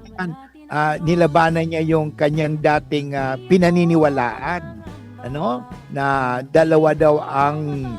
nilabanan niya yung kanyang dating pinaniniwalaan. Ano? Na dalawa daw ang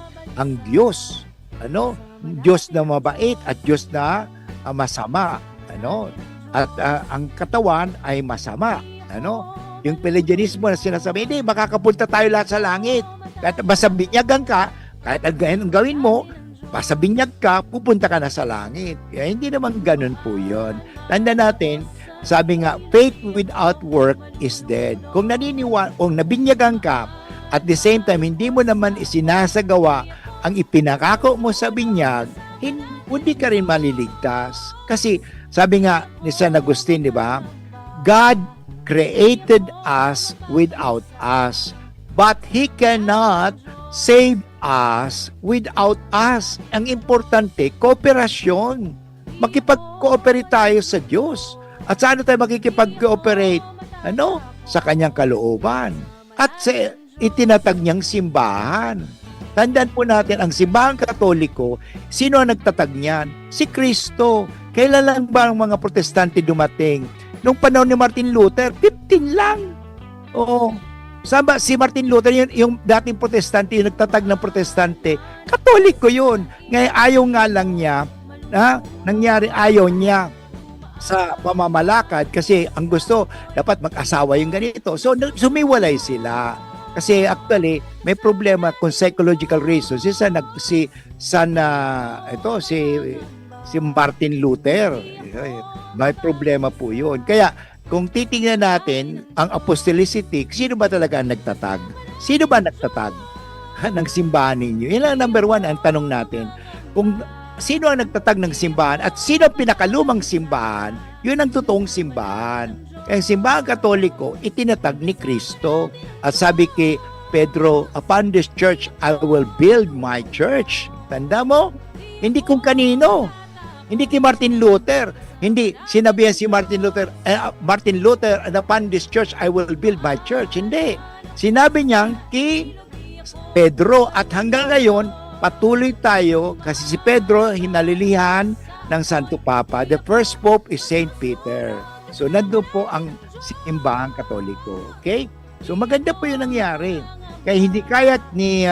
Diyos. Ano? Diyos na mabait at Diyos na masama. Ano? At ang katawan ay masama. Ano? Yung Pelagianismo na sinasabi, hindi, makakapunta tayo lahat sa langit. Kahit basta binyagan ka, kahit ang gawin mo, basta binyag ka, pupunta ka na sa langit. Kaya hindi naman ganun po yun. Tanda natin, sabi nga, faith without work is dead. Kung nabinyagan ka, at the same time, hindi mo naman isinasagawa ang ipinakako mo sa binyag, hindi ka rin maliligtas. Kasi, sabi nga ni San Agustin, di ba? God created us without us, but He cannot save us without us. Ang importante, kooperasyon. Makipag-cooperate tayo sa Diyos. At saan tayo makikipag-cooperate? Ano? Sa kanyang kalooban. At sa itinatag niyang simbahan. Tandaan po natin, ang simbahang Katoliko, sino ang nagtatag niyan? Si Kristo. Kailan lang ba ang mga protestante dumating? Nung panahon ni Martin Luther, 15 lang. Oo. Saba, si Martin Luther, yung dating protestante, yung nagtatag ng protestante, Katoliko yun. Ngayon, ayaw nga lang niya, nangyari ayaw niya sa pamamalakad kasi ang gusto, dapat mag-asawa yung ganito. So, sumiwalay sila. Kasi actually, may problema kung psychological reasons. Si Martin Luther, may problema po yun. Kaya, kung titingnan natin ang apostolicity, sino ba talaga ang nagtatag? Sino ba nagtatag ng simbahan ninyo? Yan ang number one ang tanong natin. Kung sino ang nagtatag ng simbahan at sino ang pinakalumang simbahan, yun ang totoong simbahan. Ang simbahang Katoliko, itinatag ni Kristo. At sabi kay Pedro, upon this church, I will build my church. Tanda mo? Hindi kung kanino. Hindi kay Martin Luther. Hindi sinabihan si Martin Luther, and upon this church, I will build my church. Hindi. Sinabi niya kay Pedro at hanggang ngayon, patuloy tayo kasi si Pedro hinalilihan ng Santo Papa. The first Pope is Saint Peter. So, nandun po ang simbahang Katoliko. Okay? So, maganda po yung nangyari. Kaya hindi kaya't ni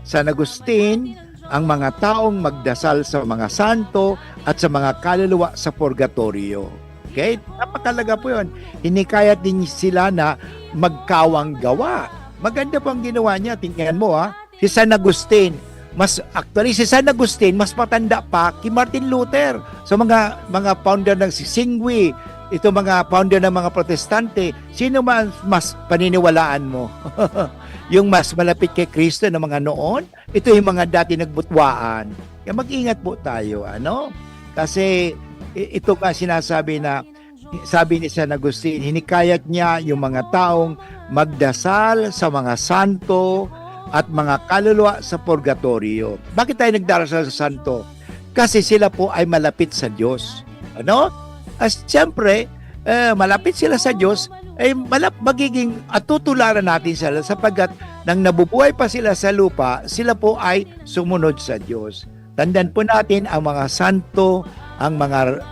San Agustin ang mga taong magdasal sa mga santo at sa mga kaluluwa sa purgatorio. Okay? Napakalaga po yun. Hinikayat din sila na magkawang gawa. Maganda po ang ginawa niya. Tingnan mo si San Agustin. Si San Agustin mas matanda pa kay Martin Luther. So mga founder ng Singwi, ito mga founder ng mga protestante, sino mas paniniwalaan mo? Yung mas malapit kay Kristo na mga noon, ito yung mga dati nagbutwaan. Kaya mag-ingat po tayo, ano? Kasi ito nga sinasabi na, sabi ni San Agustin, hinikayat niya yung mga taong magdasal sa mga santo at mga kaluluwa sa purgatorio. Bakit tayo nagdarasal sa santo? Kasi sila po ay malapit sa Diyos. Ano? As siyempre, malapit sila sa Diyos, ay magiging tutularan natin sila sapagkat nang nabubuhay pa sila sa lupa, sila po ay sumunod sa Diyos. Tandaan po natin ang mga santo, ang mga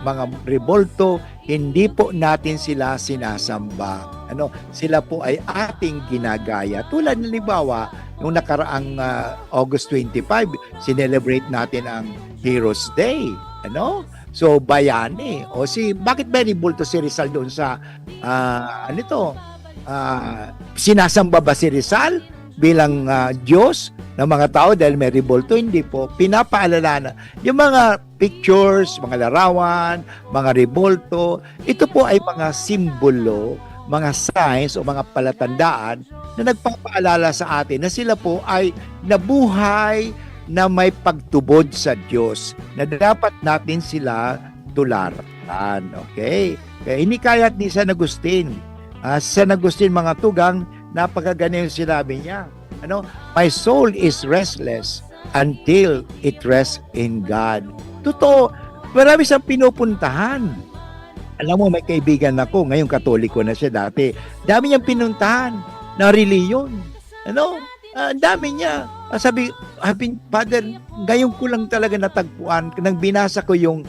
rebolto, hindi po natin sila sinasamba. Sila po ay ating ginagaya. Tulad ng halimbawa, yung nakaraang August 25, sinelebrate natin ang Heroes Day. So, bayani. Bakit ba nibulto si Rizal doon sa, sinasamba ba si Rizal bilang Diyos ng mga tao dahil may revolto? Hindi po. Pinapaalala na yung mga pictures, mga larawan, mga revolto, ito po ay mga simbolo, mga signs o mga palatandaan na nagpapaalala sa atin na sila po ay nabuhay na may pagtubod sa Diyos, na dapat natin sila tularan. Okay? Kaya inikayat ni San Agustin. San Agustin, mga tugang, napakaganda yung sinabi niya. My soul is restless until it rests in God. Totoo, marami siyang pinupuntahan. Alam mo, may kaibigan ako, ngayong Katoliko na siya dati. Dami niyang pinuntahan na reliyon. Ang dami niya. Sabi, Father, ngayon ko lang talaga natagpuan nang binasa ko yung,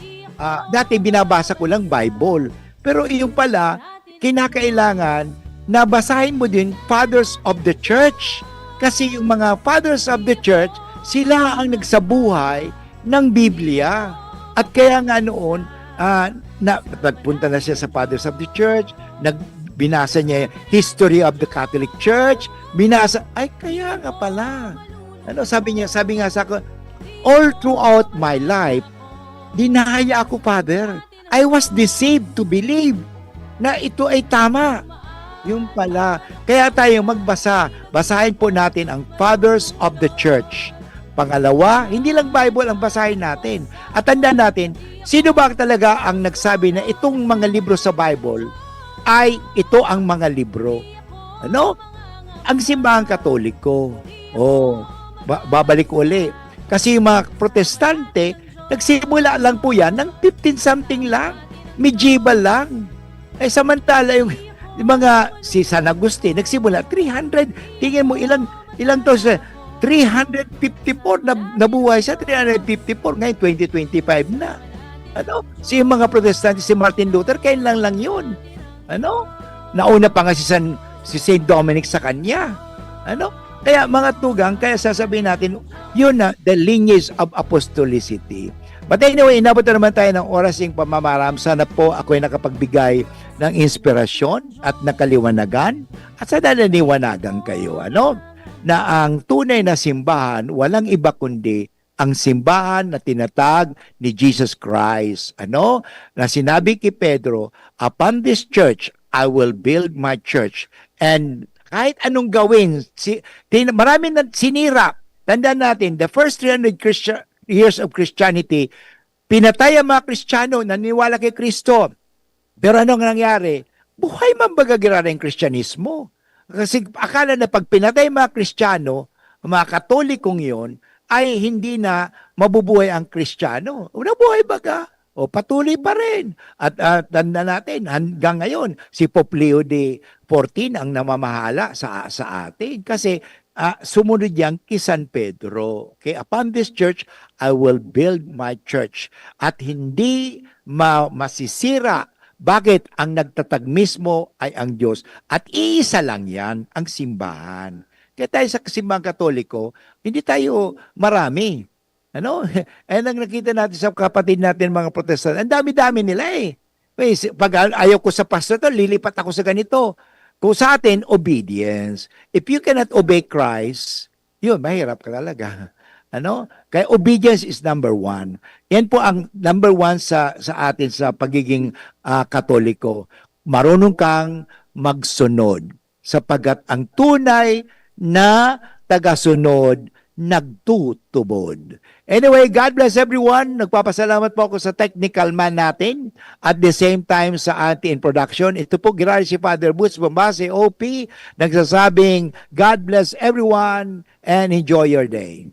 dati binabasa ko lang Bible. Pero yung pala, kinakailangan na basahin mo din Fathers of the Church. Kasi yung mga Fathers of the Church, sila ang nagsabuhay ng Biblia. At kaya nga noon, nagpunta na siya sa Fathers of the Church, binasa niya History of the Catholic Church, kaya nga pala. Sabi nga sa akin, all throughout my life, dinaya ako, Father. I was deceived to believe na ito ay tama. Yung pala. Kaya tayo magbasa. Basahin po natin ang Fathers of the Church. Pangalawa, hindi lang Bible ang basahin natin. At tandaan natin, sino ba talaga ang nagsabi na itong mga libro sa Bible ay ito ang mga libro? Ang simbahang Katoliko. Babalik uli. Kasi yung mga Protestante, nagsimula lang po yan ng 15-something lang. Medieval lang. Samantala yung mga si San Agustin, nagsimula 300. Tingin mo ilang to sa 354 na nabuhay siya, 354 ngayon 2025 na. Si mga Protestante, si Martin Luther, kailan lang yun. Nauna pa nga si Saint Dominic sa kanya. Kaya mga tugang, kaya sasabihin natin, yun na, the lineage of apostolicity. But anyway, inabot na naman tayo ng oras ng pamamaram. Sana po ako'y nakapagbigay ng inspirasyon at nakaliwanagan at sana naniwanagan kayo. Na ang tunay na simbahan, walang iba kundi ang simbahan na tinatag ni Jesus Christ. Na sinabi kay Pedro, upon this church, I will build my church. And kahit anong gawin, marami na sinira. Tandaan natin, the first 300 years of Christianity, pinatay ang mga Kristiyano, naniwala kay Kristo. Pero anong nangyari? Buhay man bagagira ng Kristyanismo. Kasi akala na pag pinatay mga Kristiyano, mga Katolikong yon, ay hindi na mabubuhay ang Kristiyano. Nabuhay baga? Patuloy pa rin. At tanda natin, hanggang ngayon, si Pope Leo XIV ang namamahala sa atin. Kasi sumunod yan kay San Pedro. Okay? Upon this church, I will build my church. At hindi masisira. Bakit? Ang nagtatag mismo ay ang Diyos. At iisa lang yan, ang simbahan. Kaya tayo sa simbahang Katoliko, hindi tayo marami. Ang nakita natin sa kapatid natin mga Protestant, ang dami-dami nila eh. Pag ayaw ko sa pastor to, lilipat ako sa ganito. Kung sa atin, obedience. If you cannot obey Christ, yun, mahirap ka talaga. Kaya obedience is number one. Yan po ang number one sa atin sa pagiging Katoliko. Marunong kang magsunod sapagat ang tunay na tagasunod nagtutubod. Anyway, God bless everyone. Nagpapasalamat po ako sa technical man natin. At the same time sa ating production, ito po ginari si Father Boots Bombase, OP, nagsasabing, God bless everyone and enjoy your day.